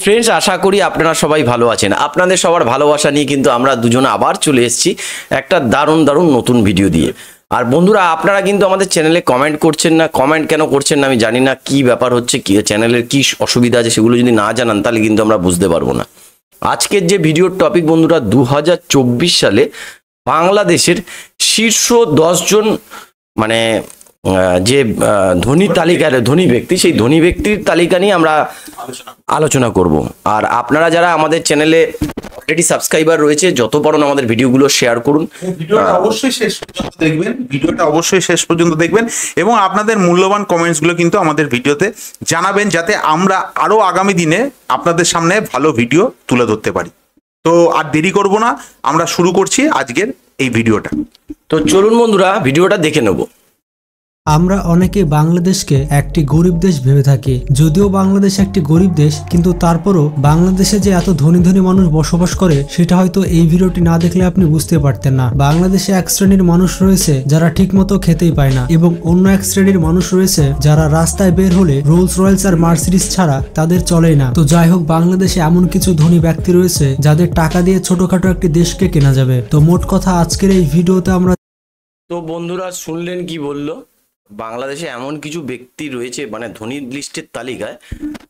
Friends, আশা করি আপনারা সবাই ভালো আছেন। আপনাদের সবার ভালোবাসা নিয়ে কিন্তু আমরা দুজনে আবার চলে এসেছি একটা দারুণ নতুন ভিডিও দিয়ে। আর বন্ধুরা, আপনারা কিন্তু আমাদের চ্যানেলে কমেন্ট করছেন না। কমেন্ট কেন করছেন না আমি জানি না, কি ব্যাপার হচ্ছে, কি চ্যানেলের কি অসুবিধা আছে সেগুলো যদি না জানান তাহলে কিন্তু আমরা বুঝতে পারবো না। আজকের যে ভিডিওর টপিক বন্ধুরা, 2024 সালে বাংলাদেশের শীর্ষ 10 জন মানে যে ধনী তালিকার ধনী ব্যক্তি, সেই ধনী ব্যক্তির তালিকা নিয়ে আমরা আলোচনা করব। আর আপনারা যারা আমাদের চ্যানেলে অলরেডি সাবস্ক্রাইবার রয়েছে, যত পারেন আমাদের ভিডিওগুলো শেয়ার করুন। ভিডিওটা অবশ্যই শেষ পর্যন্ত দেখবেন এবং আপনাদের মূল্যবান কমেন্টসগুলো কিন্তু আমাদের ভিডিওতে জানাবেন, যাতে আমরা আরো আগামী দিনে আপনাদের সামনে ভালো ভিডিও তুলে ধরতে পারি। তো আর দেরি করব না, আমরা শুরু করছি আজকের এই ভিডিওটা। তো চলুন বন্ধুরা, ভিডিওটা দেখে নেব। আমরা অনেকে বাংলাদেশকে একটি গরিব দেশ ভেবে থাকি। যদিও বাংলাদেশ একটি গরিব দেশ, কিন্তু তারপরও বাংলাদেশে যে এত ধনী মানুষ বসবাস করে সেটা হয়তো এই ভিডিওটি না দেখলে আপনি বুঝতে পারতেন না। বাংলাদেশে এক শ্রেণীর মানুষ রয়েছে যারা ঠিকমতো খেতেই পায় না, এবং অন্য এক শ্রেণীর মানুষ রয়েছে যারা রাস্তায় বের হলে রোলস রয়েলস আর মার্সিডিজ ছাড়া তাদের চলেই না। তো যাই হোক, বাংলাদেশে এমন কিছু ধনী ব্যক্তি রয়েছে যাদের টাকা দিয়ে ছোটখাটো একটি দেশকে কেনা যাবে। তো মোট কথা, আজকের এই ভিডিওতে আমরা তো বন্ধুরা শুনলেন কি বললো, বাংলাদেশে এমন কিছু ব্যক্তি রয়েছে মানে ধনী লিস্টের তালিকায়,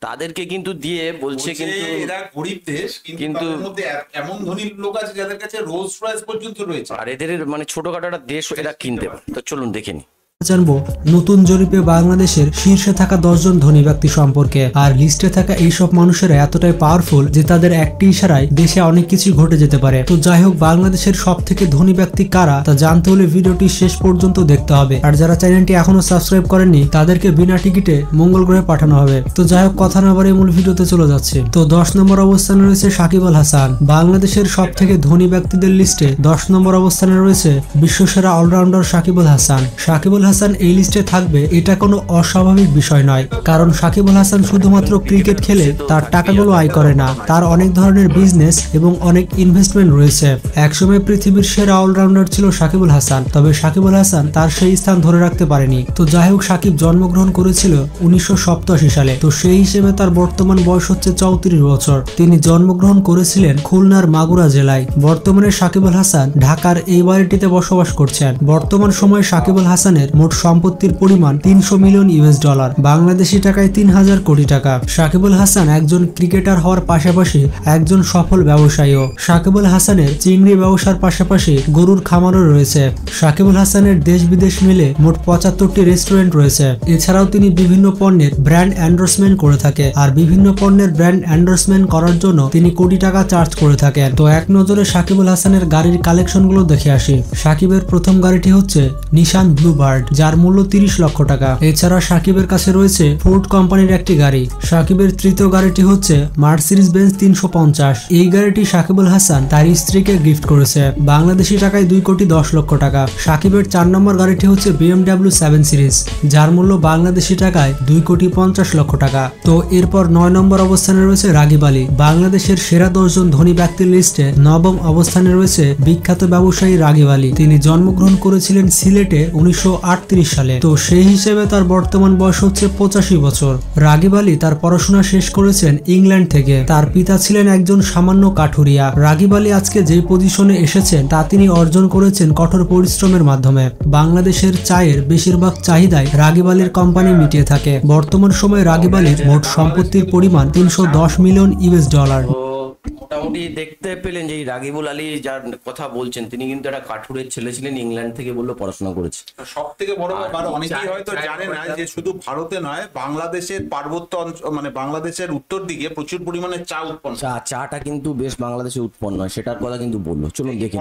তাদেরকে কিন্তু দিয়ে বলছে কিন্তু এরা গরিব দেশ, কিন্তু তার মধ্যে এমন ধনী লোক আছে যাদের কাছে রোলস রয়েলস পর্যন্ত রয়েছে, আর এদের মানে ছোটখাটো একটা দেশ এরা কিনতে পারে। তো চলুন দেখে নি। জানবো নতুন জরিপে বাংলাদেশের শীর্ষে থাকা 10 জন ধনী ব্যক্তি সম্পর্কে। আর লিস্টে থাকা এইসব মানুষেরা এতটাই পাওয়ারফুল যে তাদের একটি ইশারায় দেশে অনেক কিছু ঘটে যেতে পারে। তো যাই হোক, বাংলাদেশের সব থেকে ধনী ব্যক্তি কারা তা জানতে হলে ভিডিওটি শেষ পর্যন্ত দেখতে হবে। আর যারা চ্যানেলটি এখনো সাবস্ক্রাইব করেননি তাদেরকে বিনা টিকিটে মঙ্গল গ্রহে পাঠানো হবে। তো যাই হোক, কথা না বাড়িয়ে মূল ভিডিওতে চলে যাচ্ছে। তো 10 নম্বর অবস্থানে রয়েছে সাকিব আল হাসান। বাংলাদেশের সব থেকে ধনী ব্যক্তিদের লিস্টে 10 নম্বর অবস্থানে রয়েছে বিশ্বসেরা অলরাউন্ডার সাকিব আল হাসান। সাকিব আল হাসান এই লিস্টে থাকবে এটা কোনো অস্বাভাবিক বিষয় নয়, কারণ সাকিব আল হাসান শুধুমাত্র ক্রিকেট খেলে তার টাকাগুলো আয় করে না, তার অনেক ধরনের বিজনেস এবং অনেক ইনভেস্টমেন্ট রয়েছে। একসময় পৃথিবীর সেরা অলরাউন্ডার ছিল সাকিব আল হাসান, তবে সাকিব আল হাসান তার সেই স্থান ধরে রাখতে পারেনি। তো যাই হোক, সাকিব জন্মগ্রহণ করেছিল 1987 সালে। তো সেই হিসেবে তার বর্তমান বয়স হচ্ছে 34 বছর। তিনি জন্মগ্রহণ করেছিলেন খুলনার মাগুরা জেলায়। বর্তমানে সাকিব আল হাসান ঢাকার এই বাড়িটিতে বসবাস করছেন। বর্তমান সময়ে সাকিব আল হাসানের মোট সম্পত্তির পরিমাণ 300 মিলিয়ন ইউএস ডলার, বাংলাদেশি টাকায় 3000 কোটি টাকা। সাকিব আল হাসান একজন ক্রিকেটার হওয়ার পাশাপাশি একজন সফল ব্যবসায়ীও। সাকিব আল হাসানের চিংড়ি ব্যবসার পাশাপাশি গরুর খামারও রয়েছে। সাকিব আল হাসানের দেশ বিদেশ মিলে মোট 75টি রেস্টুরেন্ট রয়েছে। এছাড়াও তিনি বিভিন্ন পণ্যের ব্র্যান্ড এন্ডোর্সমেন্ট করে থাকে, আর বিভিন্ন পণ্যের ব্র্যান্ড এন্ডোর্সমেন্ট করার জন্য তিনি কোটি টাকা চার্জ করে থাকেন। তো এক নজরে সাকিব আল হাসানের গাড়ির কালেকশনগুলো দেখে আসি। সাকিবের প্রথম গাড়িটি হচ্ছে নিশান ব্লুবার্ড, যার মূল্য 30 লক্ষ টাকা। এছাড়া সাকিবের কাছে রয়েছে ফোর্ড কোম্পানির একটি গাড়ি। সাকিবের তৃতীয় গাড়িটি হচ্ছে মার্সিডিজ বেঞ্জ 350। এই গাড়িটি সাকিব আল হাসান তার স্ত্রীকে গিফট করেছে, বাংলাদেশি টাকায় 2,10,00,000 টাকা। সাকিবের 4 নম্বর গাড়িটি হচ্ছে BMW 7 সিরিজ, যার মূল্য বাংলাদেশি টাকায় 2,50,00,000 টাকা। তো এরপর 9 নম্বর অবস্থানে রয়েছে রাগিব আলী। বাংলাদেশের সেরা 10 জন ধনী ব্যক্তির লিস্টে 9ম অবস্থানে রয়েছে বিখ্যাত ব্যবসায়ী রাগিব আলী। তিনি জন্মগ্রহণ করেছিলেন সিলেটে 1938 সালে। তো সেই হিসেবে তার বর্তমান বয়স হচ্ছে 85 বছর। রাগিব আলী তার পড়াশোনা শেষ করেছেন ইংল্যান্ড থেকে। তার পিতা ছিলেন একজন সামান্য কাঠুরিয়া। রাগিব আলী আজকে যে পজিশনে এসেছেন তা তিনি অর্জন করেছেন কঠোর পরিশ্রমের মাধ্যমে। বাংলাদেশের চায়ের বেশিরভাগ চাহিদাই রাগিব আলীর কোম্পানি মিটিয়ে থাকে। বর্তমান সময়ে রাগিব আলীর মোট সম্পত্তির পরিমাণ 310 মিলিয়ন ইউএস ডলার। মোটামুটি দেখতে পেলেন যে রাগিবুল আলী যার কথা বলছেন, তিনি কিন্তু একটা কাঠুরের ছেলে ছিলেন, ইংল্যান্ড থেকে বললো পড়াশোনা করেছে। সব থেকে বড় ব্যাপার, অনেকেই হয়তো জানে না যে শুধু ভারতে নয়, বাংলাদেশের পার্বত্য অঞ্চল মানে বাংলাদেশের উত্তর দিকে প্রচুর পরিমাণে চা উৎপন্ন। চাটা কিন্তু বেশ বাংলাদেশে উৎপন্ন হয়, সেটার কথা কিন্তু বললো। চলুন দেখি।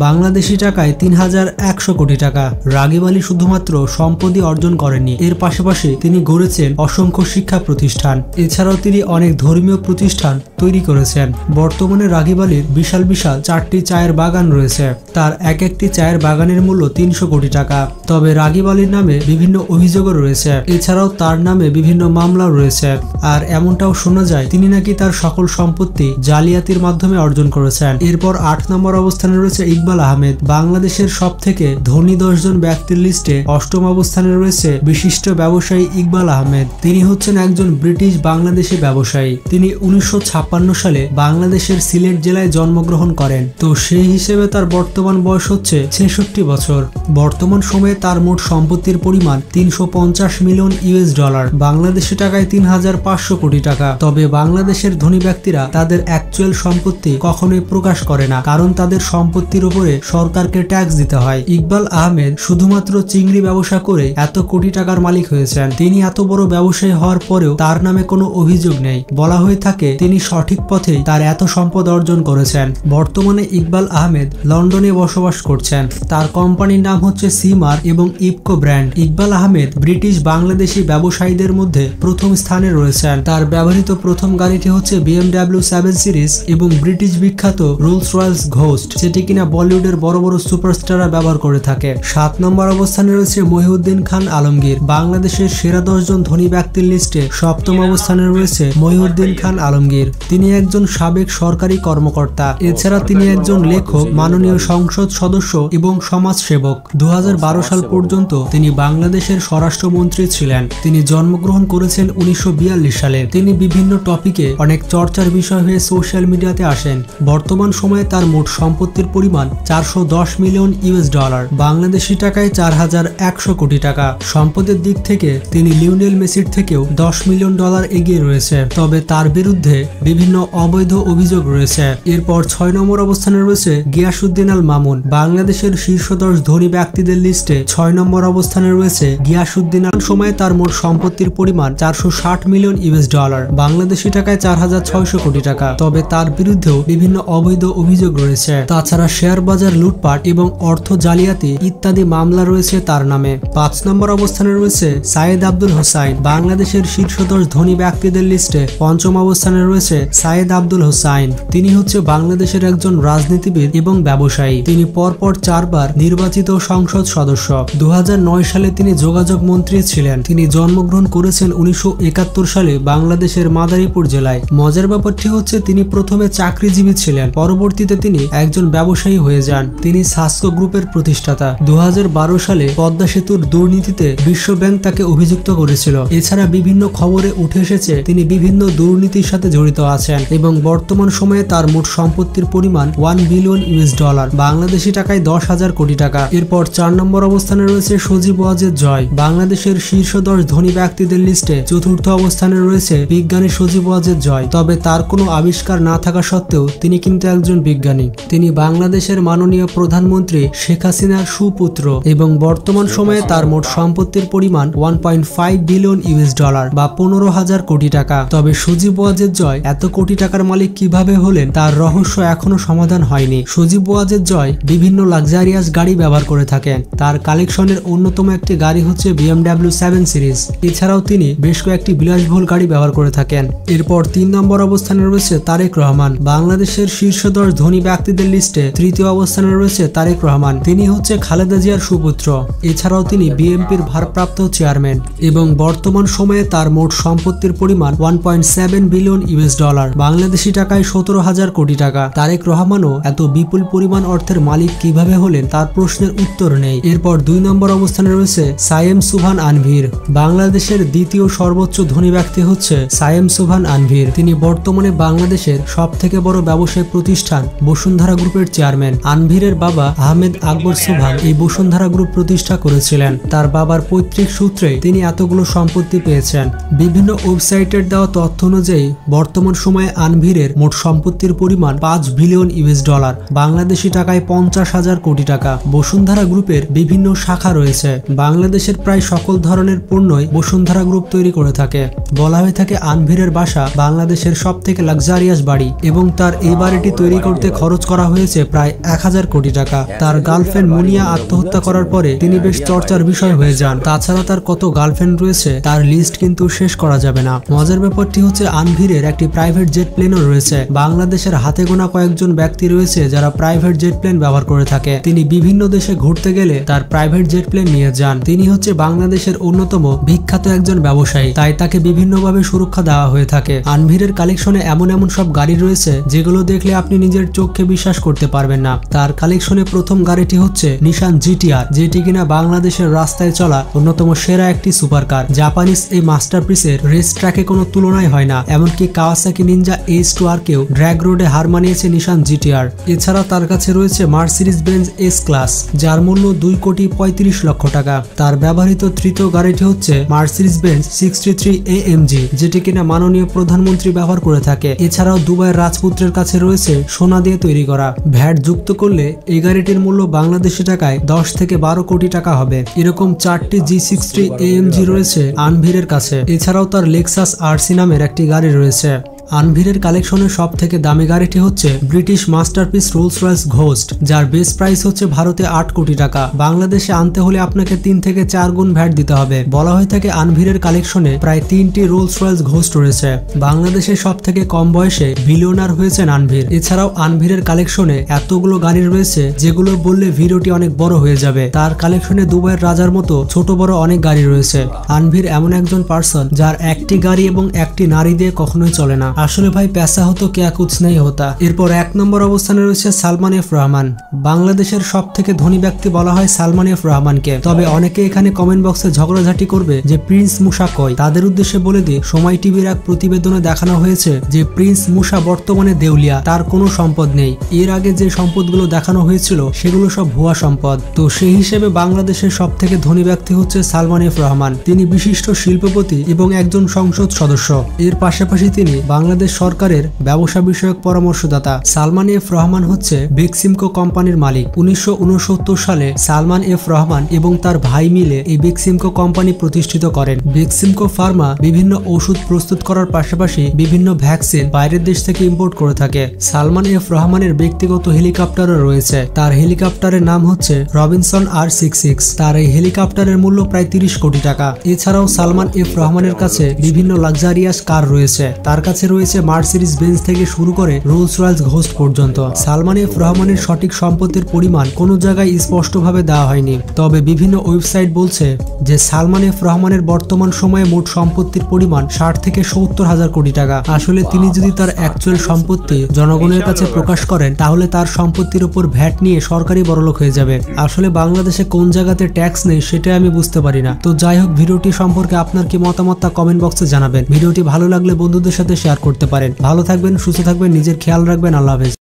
বাংলাদেশি টাকায় 3100 কোটি টাকা। রাগিব আলী শুধুমাত্র সম্পত্তি অর্জন করেননি, এর পাশাপাশি তিনি গড়েছেন অসংখ্য শিক্ষা প্রতিষ্ঠান। এছাড়াও তিনি অনেক ধর্মীয় প্রতিষ্ঠান তৈরি করেছেন। বর্তমানে রাগিব আলীর বিশাল বিশাল 4টি চায়ের বাগান রয়েছে। তার এক একটি চায়ের বাগানের মূল্য 300 কোটি টাকা। তবে রাগিব আলীর নামে বিভিন্ন অভিযোগও রয়েছে। এছাড়াও তার নামে বিভিন্ন মামলাও রয়েছে। আর এমনটাও শোনা যায় তিনি নাকি তার সকল সম্পত্তি জালিয়াতির মাধ্যমে অর্জন করেছেন। এরপর 8 নম্বর অবস্থানে রয়েছে ইকবাল আহমেদ। বাংলাদেশের সব থেকে ধনী 10 জন ব্যক্তির লিস্টে 8ম অবস্থানে রয়েছে বিশিষ্ট ব্যবসায়ী ইকবাল আহমেদ। তিনি হচ্ছেন একজন ব্রিটিশ বাংলাদেশি ব্যবসায়ী। তিনি 1956 সালে বাংলাদেশের সিলেট জেলায় জন্মগ্রহণ করেন। তো সেই হিসেবে তার বর্তমান বয়স হচ্ছে 66 বছর। বর্তমান সময়ে তার মোট সম্পত্তির পরিমাণ 350 মিলিয়ন ইউএস ডলার, বাংলাদেশি টাকায় 3500 কোটি টাকা। তবে বাংলাদেশের ধনী ব্যক্তিরা তাদের অ্যাকচুয়াল সম্পত্তি কখনোই প্রকাশ করে না, কারণ তাদের সম্পত্তির উপরে সরকারকে ট্যাক্স দিতে হয়। ইকবাল আহমেদ শুধুমাত্র চিংড়ি ব্যবসা করে এত কোটি টাকার মালিক হয়েছেন। তিনি এত বড় ব্যবসায়ী হওয়ার পরেও তার নামে কোনো অভিযোগ নেই। বলা হয়ে থাকে তিনি সঠিক পথেই তার এত সম্পদ অর্জন করেছেন। বর্তমানে ইকবাল আহমেদ লন্ডনে বসবাস করছেন। তার কোম্পানির নাম হচ্ছে সিমার এবং ইপকো ব্র্যান্ড। ইকবাল আহমেদ ব্রিটিশ বাংলাদেশি ব্যবসায়ীদের মধ্যে প্রথম স্থানে রয়েছেন। তার ব্যবহৃত প্রথম গাড়িটি হচ্ছে BMW 7 সিরিজ এবং ব্রিটিশ বিখ্যাত রোলস রয়েলস ঘোস্ট, যেটি কিনা বলিউডের বড় বড় সুপারস্টাররা ব্যবহার করে থাকে। 7 নম্বর অবস্থানে রয়েছে মহিউদ্দিন খান আলমগীর। বাংলাদেশের সেরা 10 জন ধনী ব্যক্তির লিস্টে 7ম অবস্থানে রয়েছে মহিউদ্দিন খান আলমগীর। তিনি একজন সাবেক সরকারি কর্মকর্তা। এছাড়া তিনি একজন লেখক, মাননীয় সংসদ সদস্য এবং সমাজসেবক। 2012 সাল পর্যন্ত তিনি বাংলাদেশের স্বরাষ্ট্রমন্ত্রী ছিলেন। তিনি জন্মগ্রহণ করেছেন 1942 সালে। তিনি বিভিন্ন টপিকে অনেক চর্চার বিষয় হয়ে সোশ্যাল মিডিয়াতে আসেন। বর্তমান সময়ে তার মোট সম্পত্তির পরিমাণ 410 মিলিয়ন ইউএস ডলার, বাংলাদেশি টাকায় 4100 কোটি টাকা। সম্পদের দিক থেকে তিনি লিওনেল মেসির থেকেও 10 মিলিয়ন ডলার এগিয়ে রয়েছে। তবে তার বিরুদ্ধে বিভিন্ন অবৈধ অভিযোগ রয়েছে। এরপর 6 নম্বর অবস্থানে রয়েছে গিয়াসউদ্দিন আল মামুন। বাংলাদেশের শীর্ষ 10 ধনী ব্যক্তিদের লিস্টে 6 নম্বর অবস্থানে রয়েছে গিয়াসউদ্দিন আল। সময়ে তার মোট সম্পত্তির পরিমাণ 460 মিলিয়ন ইউএস ডলার, বাংলাদেশি টাকায় 4600 কোটি টাকা। তবে তার বিরুদ্ধেও বিভিন্ন অবৈধ অভিযোগ রয়েছে। তাছাড়া শেয়ার বাজার লুটপাট এবং অর্থ জালিয়াতি ইত্যাদি মামলা রয়েছে তার নামে। 5 নম্বর অবস্থানে রয়েছে সাইদ আব্দুল হোসাইন। বাংলাদেশের শীর্ষ 10 ধনী ব্যক্তিদের লিস্টে 5ম অবস্থানে রয়েছে সাইদ আব্দুল হোসাইন। তিনি হচ্ছে বাংলাদেশের একজন রাজনীতিবিদ এবং ব্যবসায়ী। তিনি পরপর 4 বার নির্বাচিত সংসদ সদস্য। 2009 সালে তিনি যোগাযোগ মন্ত্রী ছিলেন। তিনি জন্মগ্রহণ করেছেন 1971 সালে বাংলাদেশের মাদারীপুর জেলায়। মজার ব্যাপারটি হচ্ছে তিনি প্রথমে চাকরিজীবী ছিলেন, পরবর্তীতে তিনি একজন ব্যবসায়ী হয়ে যান। তিনি সাসকো গ্রুপের প্রতিষ্ঠাতা। 2012 সালে পদ্মা সেতুর দুর্নীতিতে বিশ্ব ব্যাংক তাকে অভিযুক্ত করেছিল। এছাড়া বিভিন্ন খবরে উঠে এসেছে তিনি বিভিন্ন দুর্নীতির সাথে জড়িত আছেন এবং বর্তমান সময়ে তার মোট সম্পত্তির পরিমাণ 1 বিলিয়ন ইউএস ডলার, বাংলাদেশি টাকায় 10,000 কোটি টাকা। এরপর 4 নম্বর অবস্থানে রয়েছে সজীব ওয়াজেদ জয়। বাংলাদেশের শীর্ষ 10 ধনী ব্যক্তিদের লিস্টে 4র্থ অবস্থানে রয়েছে বিজ্ঞানী সজীব ওয়াজেদ জয়। তবে তার কোনো আবিষ্কার না থাকা সত্ত্বেও তিনি কিন্তু একজন বিজ্ঞানী। তিনি বাংলাদেশের মাননীয় প্রধানমন্ত্রী শেখ হাসিনার সুপুত্র এবং বর্তমান সময়ে তার মোট সম্পত্তির পরিমাণ 1.5 বিলিয়ন ইউএস ডলার বা 15,000 কোটি টাকা। তবে সজীব ওয়াজেদ জয় এত কোটি টাকার মালিক কিভাবে হলেন তার রহস্য এখনো সমাধান হয়নি। সজীব ওয়াজেদ জয় বিভিন্ন লাক্সারিয়াস গাড়ি ব্যবহার করে থাকেন। তার কালেকশনের অন্যতম একটি গাড়ি হচ্ছে BMW 7 সিরিজ। এছাড়াও তিনি বেশ কয়েকটি বিলাসবহুল গাড়ি ব্যবহার করে থাকেন। এরপর 3 নম্বর অবস্থানে রয়েছে তারেক রহমান। বাংলাদেশের শীর্ষ 10 ধনী ব্যক্তিদের লিস্টে 3য় অবস্থানে রয়েছে তারেক রহমান। তিনি হচ্ছে খালেদা জিয়ার সুপুত্র। এছাড়াও তিনি বিএনপির ভারপ্রাপ্ত চেয়ারম্যান এবং বর্তমান সময়ে তার মোট সম্পত্তির পরিমাণ 1.7 বিলিয়ন ইউএস ডলার, বাংলাদেশি টাকায় 17,000 কোটি টাকা। তারেক রহমানও এত বিপুল পরিমাণ অর্থের মালিক কিভাবে হলেন তার প্রশ্নের উত্তর নেই। এরপর 2 নম্বর অবস্থানে রয়েছে সায়েম সুবহান আনভীর। বাংলাদেশের দ্বিতীয় সর্বোচ্চ ধনী ব্যক্তি হচ্ছে সায়েম সুবহান আনভীর। তিনি বর্তমানে বাংলাদেশের সবথেকে বড় ব্যবসায়িক প্রতিষ্ঠান বসুন্ধরা গ্রুপের চেয়ারম্যান। আনভীরের বাবা আহমেদ আকবর সুবহান এই বসুন্ধরা গ্রুপ প্রতিষ্ঠা করেছিলেন। তার বাবার পৈতৃক সূত্রে তিনি এতগুলো সম্পত্তি পেয়েছেন। বিভিন্ন ওয়েবসাইটের দেওয়া তথ্য অনুযায়ী বর্তমান সময়ে আনভীরের মোট সম্পত্তির পরিমাণ 5 বিলিয়ন ইউএস ডলার, বাংলাদেশি টাকায় 50,000 কোটি টাকা। বসুন্ধরা গ্রুপের বিভিন্ন শাখা রয়েছে। বাংলাদেশের প্রায় সকল ধরনের পণ্যই বসুন্ধরা গ্রুপ তৈরি করে থাকে। বলা হয়ে থাকে আনভীরের বাসা বাংলাদেশের সবথেকে লাক্সারিয়াস বাড়ি এবং তার এই বাড়িটি তৈরি করতে খরচ করা হয়েছে প্রায় 1000 কোটি টাকা। তার গার্লফ্রেন্ড মুনিয়া আত্মহত্যা করার পরে তিনি বেশ চর্চার বিষয় হয়ে যান। তাছাড়া তার কত গার্লফ্রেন্ড রয়েছে তার লিস্ট কিন্তু শেষ করা যাবে না। মজার ব্যাপারটি হচ্ছে আনভীরের একটি প্রাইভেট জেট প্লেনও রয়েছে। রয়েছে। বাংলাদেশের হাতে গোনা কয়েকজন ব্যক্তি রয়েছে যারা প্রাইভেট জেট প্লেন ব্যবহার করে থাকে। তিনি বিভিন্ন দেশে ঘুরতে গেলে তার প্রাইভেট জেট প্লেন নিয়ে যান। তিনি হচ্ছে বাংলাদেশের অন্যতম বিখ্যাত একজন ব্যবসায়ী, তাই তাকে বিভিন্নভাবে সুরক্ষা দেওয়া হয়ে থাকে। আনভিরের কালেকশনে এমন এমন সব গাড়ি রয়েছে যেগুলো দেখলে আপনি নিজের চোখকে বিশ্বাস করতে পারবেন না। তার কালেকশনে প্রথম গাড়িটি হচ্ছে নিশান জিটিআর, যেটি কিনা বাংলাদেশের রাস্তায় চলা অন্যতম সেরা একটি সুপারকার। জাপানিজ এই মাস্টারপিসের রেস ট্র্যাকে কোনো তুলনাই হয় না। এমনকি কাওয়াসাকি নিনজা H2R কেও ড্র্যাগ রোডে হার মানিয়েছে নিশান জিটিআর। এছাড়া তার কাছে রয়েছে মার্সিডিজ বেঞ্জ এস ক্লাস, যার মূল্য 2,35,00,000 টাকা। তার ব্যবহৃত তৃতীয় গাড়িটি হচ্ছে মার্সিডিজ বেঞ্জ 63 AMG, যেটি কিনা মাননীয় প্রধানমন্ত্রী ব্যবহার করে থাকে। এছাড়াও দুবাইয়ের রাজপুত্রের কাছে রয়েছে সোনা দিয়ে তৈরি করা। ভ্যাট যুক্ত করলে এই গাড়িটির মূল্য বাংলাদেশি টাকায় 10 থেকে 12 কোটি টাকা হবে। এরকম 4টি G60 AMG রয়েছে আনভিরের কাছে। এছাড়াও তার লেক্সাস RC নামের একটি গাড়ি রয়েছে। আনভিরের কালেকশনের সব থেকে দামি গাড়িটি হচ্ছে British masterpiece Rolls Royce ghost, যার বেস প্রাইস হচ্ছে ভারতে 8 কোটি টাকা। বাংলাদেশে আনতে হলে আপনাকে 3 থেকে 4 গুণ ভ্যাট দিতে হবে। বলা হয়ে থাকে আনভিরের কালেকশনে প্রায় 3টি রোলস রয়েস ঘোস্ট রয়েছে। বাংলাদেশে সব থেকে কম বয়সে বিলিয়নার হয়েছেন আনভির। এছাড়াও আনভিরের কালেকশনে এতগুলো গাড়ি রয়েছে যেগুলো বললে ভিডিওটি অনেক বড় হয়ে যাবে। তার কালেকশনে দুবাইয়ের রাজার মতো ছোট বড় অনেক গাড়ি রয়েছে। আনভির এমন একজন পার্সন যার একটি গাড়ি এবং একটি নারী দিয়ে কখনোই চলে না। আসলে ভাই পেশা হতো क्या कुछ नहीं होता। এরপর 1 নম্বর অবস্থানে রয়েছে সালমান এফ রহমান। বাংলাদেশের সব থেকে ধনী ব্যক্তি বলা হয় সালমান এফ রহমানকে। তবে অনেকে এখানে কমেন্ট বক্সে ঝগড়াঝাটি করবে যে প্রিন্স মুসা কই। তাদের উদ্দেশ্যে বলে দিই, সময় টিভির এক প্রতিবেদনে দেখানো হয়েছে যে প্রিন্স মুসা বর্তমানে দেউলিয়া, তার কোনো সম্পদ নেই। এর আগে যে সম্পদগুলো দেখানো হয়েছিল সেগুলো সব ভুয়া সম্পদ। তো সেই হিসেবে বাংলাদেশের সব থেকে ধনী ব্যক্তি হচ্ছে সালমান এফ রহমান। তিনি বিশিষ্ট শিল্পপতি এবং একজন সংসদ সদস্য। এর পাশাপাশি তিনি বাংলাদেশ সরকারের ব্যবসা বিষয়ক পরামর্শদাতা। সালমান এফ রহমান হচ্ছে বেক্সিমকো কোম্পানির মালিক। 1969 সালে সালমান এফ রহমান এবং তার ভাই মিলে এই বেক্সিমকো কোম্পানি প্রতিষ্ঠিত করেন। বেক্সিমকো ফার্মা বিভিন্ন ওষুধ প্রস্তুত করার পাশাপাশি বিভিন্ন ভ্যাকসিন বাইরের দেশ থেকে ইম্পোর্ট করে থাকে। সালমান এফ রহমানের ব্যক্তিগত হেলিকপ্টারও রয়েছে। তার হেলিকপ্টারের নাম হচ্ছে রবিনসন R66। তার এই হেলিকপ্টারের মূল্য প্রায় 30 কোটি টাকা। এছাড়াও সালমান এফ রহমানের কাছে বিভিন্ন লাক্সারিয়াস কার রয়েছে। তার কাছে রয়েছে মার্সিডিজ বেঞ্জ থেকে শুরু করে রোলস রয়েস ঘোস্ট পর্যন্ত। সালমান এফ রহমানের সঠিক সম্পত্তির পরিমাণ কোনো জায়গায় স্পষ্টভাবে দেওয়া হয়নি। তবে বিভিন্ন ওয়েবসাইট বলছে যে সালমান এফ রহমানের বর্তমান সময়ে মোট সম্পত্তির পরিমাণ 60 থেকে 70 হাজার কোটি টাকা। আসলে তিনি যদি তার অ্যাকচুয়াল সম্পত্তি জনগণের কাছে প্রকাশ করেন তাহলে তার সম্পত্তির উপর ভ্যাট নিয়ে সরকারি বড়লোক হয়ে যাবে। আসলে বাংলাদেশে কোন জায়গাতে ট্যাক্স নেই সেটা আমি বুঝতে পারি না। তো যাই হোক, ভিডিওটি সম্পর্কে আপনার কি মতামত তা কমেন্ট বক্সে জানাবেন। ভিডিওটি ভালো লাগলে বন্ধুদের সাথে শেয়ার করতে পারেন। ভালো থাকবেন, সুস্থ থাকবেন, নিজের খেয়াল রাখবেন। আল্লাহ হাফেজ।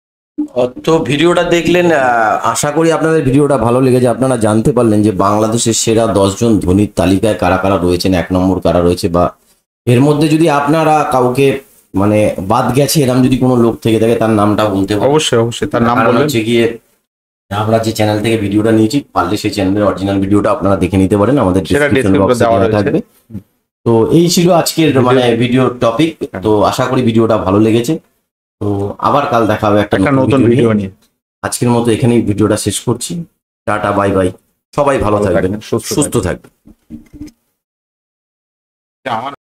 তো ভিডিওটা দেখলেন, আশা করি আপনাদের ভিডিওটা ভালো লেগেছে। আপনারা জানতে পারলেন যে বাংলাদেশের সেরা 10 জন ধনীর তালিকায় কারা কারা রয়েছেন, 1 নম্বর কারা রয়েছে, বা এর মধ্যে যদি আপনারা কাউকে মানে বাদ গেছে এরকম যদি কোনো লোক থেকে থাকে তার নামটা বলতে পারেন। অবশ্যই তার নাম বলবেন। হচ্ছে গিয়ে আমরা যে চ্যানেল থেকে ভিডিওটা নিয়েছি, পারলে সেই চ্যানেলের অরিজিনাল ভিডিওটা আপনারা দেখে নিতে পারেন, আমাদের ডেসক্রিপশন বক্সে দেওয়া থাকবে। তো এই ছিল আজকের মানে ভিডিও টপিক। তো আশা করি ভিডিওটা ভালো লেগেছে। তো আবার কাল দেখা হবে একটা নতুন ভিডিও নিয়ে। আজকের মতো এখানেই ভিডিওটা শেষ করছি। Tata, bye bye. সবাই ভালো থাকবেন, সুস্থ থাকবেন।